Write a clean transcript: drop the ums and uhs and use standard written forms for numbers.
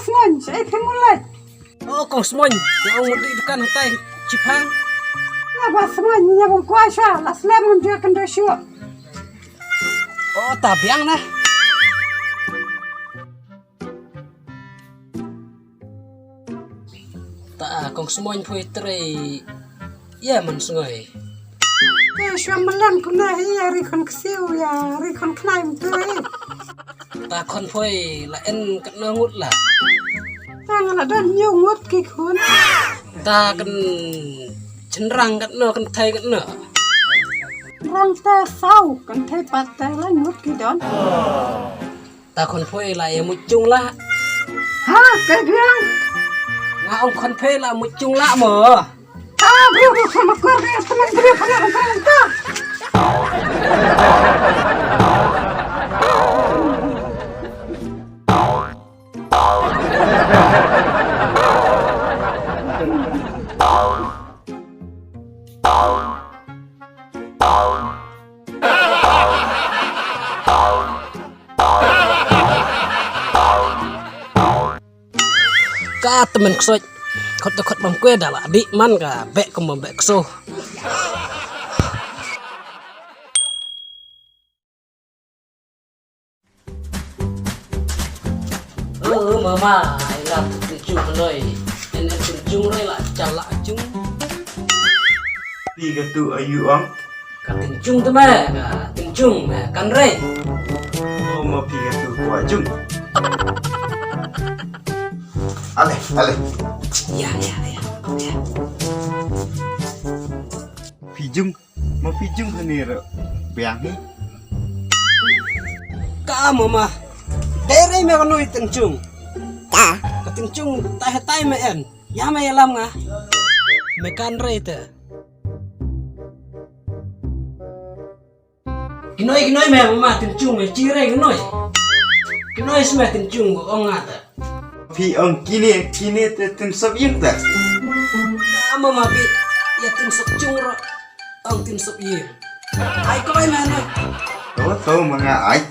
semon, saya mulai. Oh, kong semon. Yang mau diikan hutai Jepang. Apa semon yang kuasa, las lemon dia kena syuk. Oh, tabiang nah. Tak kong semon poetry. Ya man sungai. Syuk malam kena ya rikon kesiu ya rikon klaim tu. Ta kon phoi la en kat na ngut la Tang la dan nyungut kikun. ta kan cenderang kat na kan thai kat na Rang ta sau kan thai pat ta la nyut kidon. ta kon phoi la e mucung la Ha, cái riang. nga ông kon phoi la mucung la mo Ah, bro, sama keluarga teman bro kena ta. ka temen ksoj khot bam kue dala di man ka be ko be kso mama ila tu chung rồi en chung rồi la chala chung Tiga tu ayu ang. ka tin chung tu me ka tin chung me kan re Oh mau tiga tu kuat jung. Ale. ya Pijung. Mau pijung ni ro. Biang ni. ka mama dere me kan noi tin chung ka tin chung tai me en ya me lam nga me kan re te Kinoi me mama tin chung me chi re kinoi sme tin chung ko ong ata Pi ang kini ten sop yung ta. mama bi ya tin sok chung ro ong tin sok ye ai koi me na Tahu mga ay.